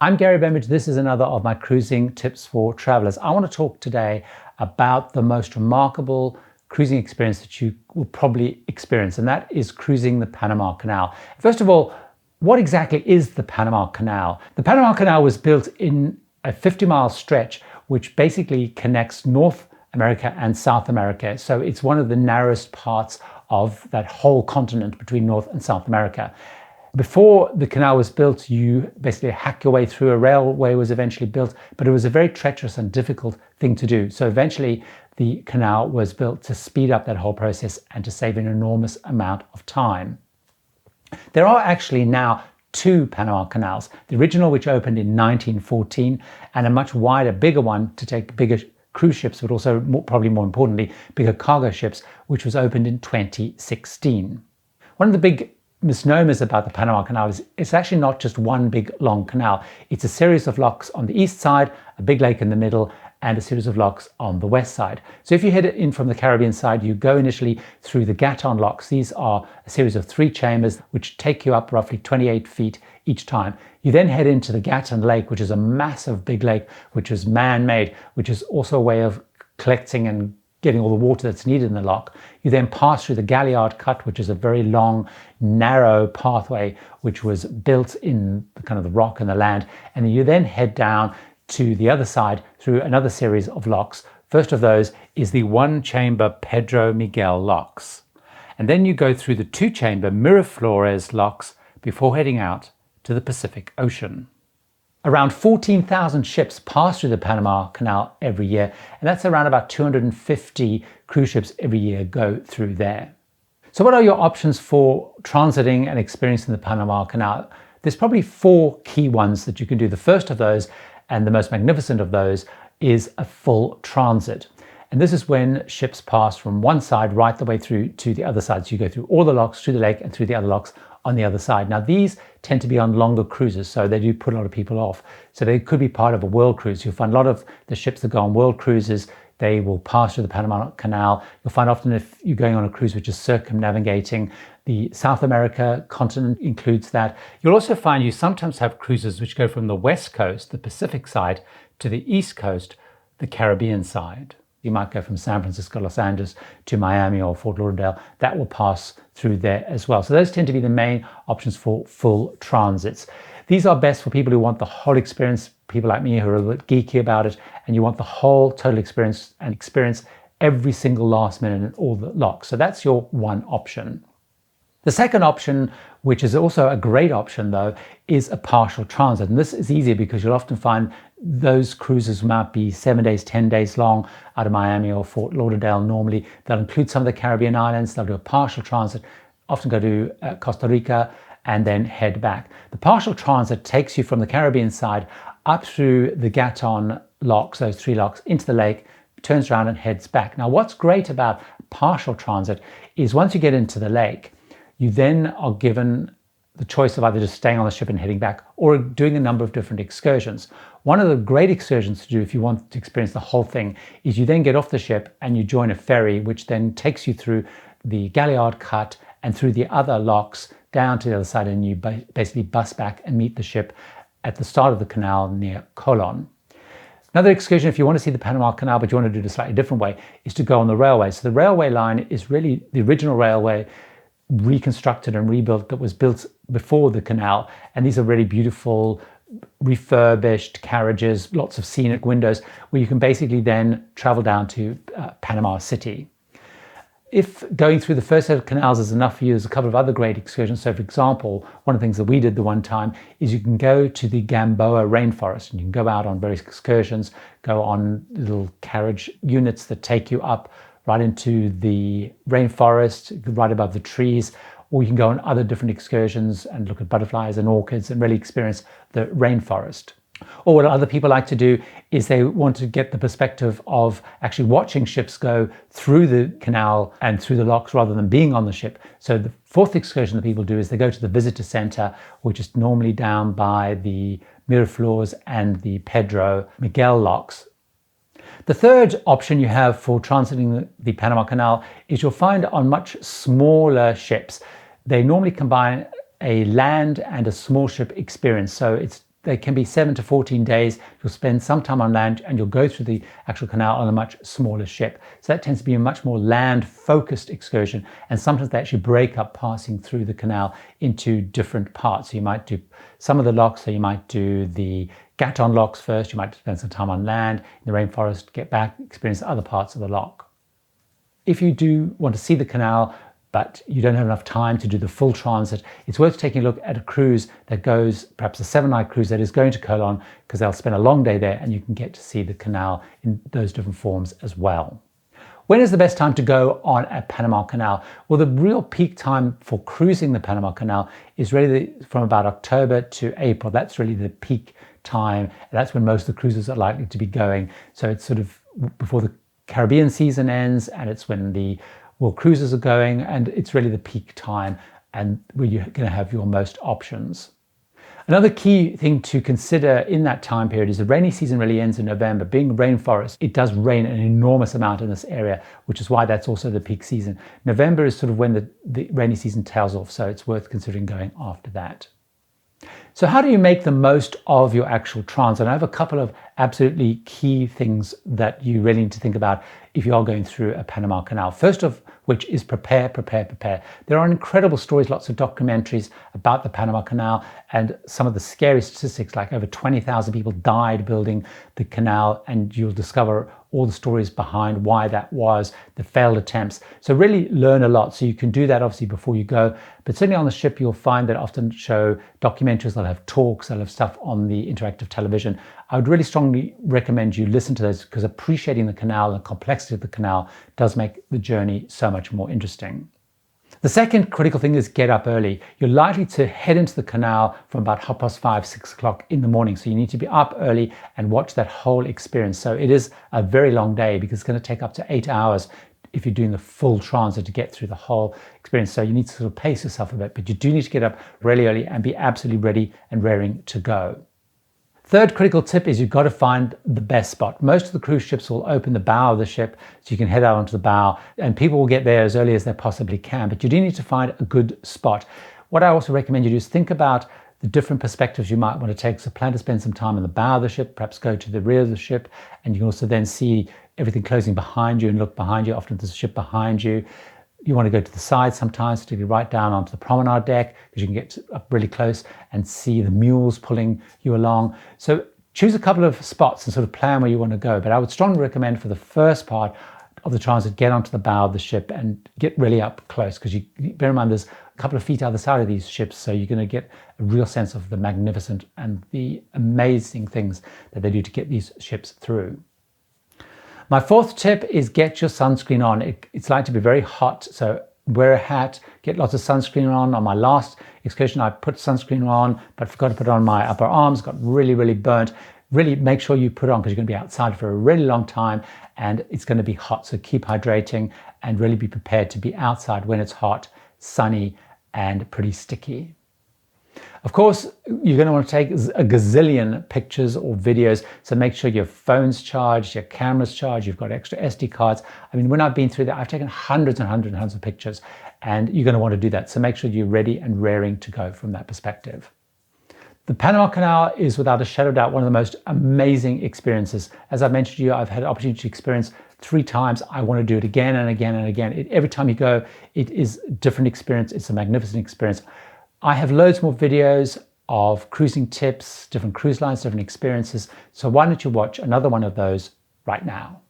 I'm Gary Bembridge. This is another of my cruising tips for travelers. I want to talk today about the most remarkable cruising experience that you will probably experience, and that is cruising the Panama Canal. First of all, what exactly is the Panama Canal? The Panama Canal was built in a 50-mile stretch which basically connects North America and South America. So it's one of the narrowest parts of that whole continent between North and South America. Before the canal was built, you basically hack your way through. A railway was eventually built, but it was a very treacherous and difficult thing to do. So eventually the canal was built to speed up that whole process and to save an enormous amount of time. There are actually now two Panama Canals, the original which opened in 1914 and a much wider, bigger one to take bigger cruise ships, but also probably more importantly, bigger cargo ships, which was opened in 2016. One of the big misnomers about the Panama Canal is it's actually not just one big long canal. It's a series of locks on the east side, a big lake in the middle, and a series of locks on the west side. So if you head in from the Caribbean side, you go initially through the Gatun locks. These are a series of 3 chambers which take you up roughly 28 feet each time. You then head into the Gatun Lake, which is a massive big lake, which is man-made, which is also a way of collecting and getting all the water that's needed in the lock. You then pass through the Galliard Cut, which is a very long, narrow pathway which was built in kind of the rock and the land. And you then head down to the other side through another series of locks. First of those is the 1-chamber Pedro Miguel locks. And then you go through the 2-chamber Miraflores locks before heading out to the Pacific Ocean. Around 14,000 ships pass through the Panama Canal every year, and that's around about 250 cruise ships every year go through there. So what are your options for transiting and experiencing the Panama Canal? There's probably 4 key ones that you can do. The first of those, and the most magnificent of those, is a full transit. And this is when ships pass from one side right the way through to the other side. So you go through all the locks, through the lake, and through the other locks on the other side. Now these tend to be on longer cruises, so they do put a lot of people off. So they could be part of a world cruise. You'll find a lot of the ships that go on world cruises, they will pass through the Panama Canal. You'll find often if you're going on a cruise which is circumnavigating the South America continent includes that. You'll also find you sometimes have cruises which go from the west coast, the Pacific side, to the east coast, the Caribbean side. You might go from San Francisco, Los Angeles to Miami or Fort Lauderdale. That will pass through there as well. So those tend to be the main options for full transits. These are best for people who want the whole experience, people like me who are a bit geeky about it, and you want the whole total experience and experience every single last minute and all the locks. So that's your one option. The second option, which is also a great option though, is a partial transit. And this is easier because you'll often find those cruises might be 7 days, 10 days long out of Miami or Fort Lauderdale normally. They'll include some of the Caribbean islands. They'll do a partial transit, often go to Costa Rica and then head back. The partial transit takes you from the Caribbean side up through the Gatun locks, those 3 locks, into the lake, turns around and heads back. Now what's great about partial transit is once you get into the lake, you then are given the choice of either just staying on the ship and heading back or doing a number of different excursions. One of the great excursions to do if you want to experience the whole thing is you then get off the ship and you join a ferry which then takes you through the Galliard Cut and through the other locks down to the other side, and you basically bus back and meet the ship at the start of the canal near Colon. Another excursion, if you want to see the Panama Canal but you want to do it a slightly different way, is to go on the railway. So the railway line is really the original railway reconstructed and rebuilt that was built before the canal, and these are really beautiful refurbished carriages, lots of scenic windows where you can basically then travel down to Panama City. If going through the first set of canals is enough for you, there's a couple of other great excursions. So for example, one of the things that we did the one time is you can go to the Gamboa rainforest and you can go out on various excursions, go on little carriage units that take you up right into the rainforest, right above the trees, or you can go on other different excursions and look at butterflies and orchids and really experience the rainforest. Or what other people like to do is they want to get the perspective of actually watching ships go through the canal and through the locks rather than being on the ship. So the 4th excursion that people do is they go to the visitor center, which is normally down by the Miraflores and the Pedro Miguel locks. The third option you have for transiting the Panama Canal is you'll find on much smaller ships. They normally combine a land and a small ship experience. So it's they can be 7 to 14 days. You'll spend some time on land and you'll go through the actual canal on a much smaller ship. So that tends to be a much more land-focused excursion, and sometimes they actually break up passing through the canal into different parts. So you might do some of the locks, so you might do the Gatton locks first, you might spend some time on land in the rainforest, get back, experience other parts of the lock. If you do want to see the canal, but you don't have enough time to do the full transit, it's worth taking a look at a cruise that goes, perhaps a 7-night cruise that is going to Colon, because they'll spend a long day there and you can get to see the canal in those different forms as well. When is the best time to go on a Panama Canal? Well, the real peak time for cruising the Panama Canal is really from about October to April. That's really the peak time. That's when most of the cruises are likely to be going. So it's sort of before the Caribbean season ends, and it's when the world cruises are going, and it's really the peak time and where you're going to have your most options. Another key thing to consider in that time period is the rainy season really ends in November. Being rainforest, it does rain an enormous amount in this area, which is why that's also the peak season. November is sort of when the rainy season tails off, so it's worth considering going after that. So how do you make the most of your actual transit? I have a couple of absolutely key things that you really need to think about if you are going through a Panama Canal. First of which is prepare, prepare, prepare. There are incredible stories, lots of documentaries about the Panama Canal, and some of the scary statistics, like over 20,000 people died building the canal, and you'll discover all the stories behind why that was, the failed attempts. So really learn a lot. So you can do that obviously before you go, but certainly on the ship you'll find that often show documentaries, they'll have talks, they'll have stuff on the interactive television. I would really strongly recommend you listen to those, because appreciating the canal and the complexity of the canal does make the journey so much more interesting. The second critical thing is get up early. You're likely to head into the canal from about 5:30, 6 o'clock in the morning. So you need to be up early and watch that whole experience. So it is a very long day, because it's going to take up to 8 hours if you're doing the full transit to get through the whole experience. So you need to sort of pace yourself a bit, but you do need to get up really early and be absolutely ready and raring to go. Third critical tip is you've got to find the best spot. Most of the cruise ships will open the bow of the ship, so you can head out onto the bow, and people will get there as early as they possibly can, but you do need to find a good spot. What I also recommend you do is think about the different perspectives you might want to take. So plan to spend some time on the bow of the ship, perhaps go to the rear of the ship, and you can also then see everything closing behind you and look behind you. Often there's a ship behind you. You want to go to the side sometimes, particularly right down onto the promenade deck, because you can get up really close and see the mules pulling you along. So choose a couple of spots and sort of plan where you want to go. But I would strongly recommend for the first part of the transit, get onto the bow of the ship and get really up close, because you bear in mind there's a couple of feet either side of these ships, so you're going to get a real sense of the magnificent and the amazing things that they do to get these ships through. My fourth tip is get your sunscreen on. It's likely to be very hot, so wear a hat, get lots of sunscreen on. On my last excursion, I put sunscreen on, but forgot to put it on my upper arms, got really, really burnt. Really make sure you put it on, because you're going to be outside for a really long time and it's going to be hot. So keep hydrating and really be prepared to be outside when it's hot, sunny, and pretty sticky. Of course, you're going to want to take a gazillion pictures or videos, so make sure your phone's charged, your camera's charged, you've got extra SD cards. I mean, when I've been through that, I've taken hundreds and hundreds and hundreds of pictures, and you're going to want to do that. So make sure you're ready and raring to go from that perspective. The Panama Canal is without a shadow of doubt one of the most amazing experiences. As I mentioned to you, I've had the opportunity to experience 3 times. I want to do it again and again and again. Every time you go, it is a different experience. It's a magnificent experience. I have loads more videos of cruising tips, different cruise lines, different experiences. So why don't you watch another one of those right now?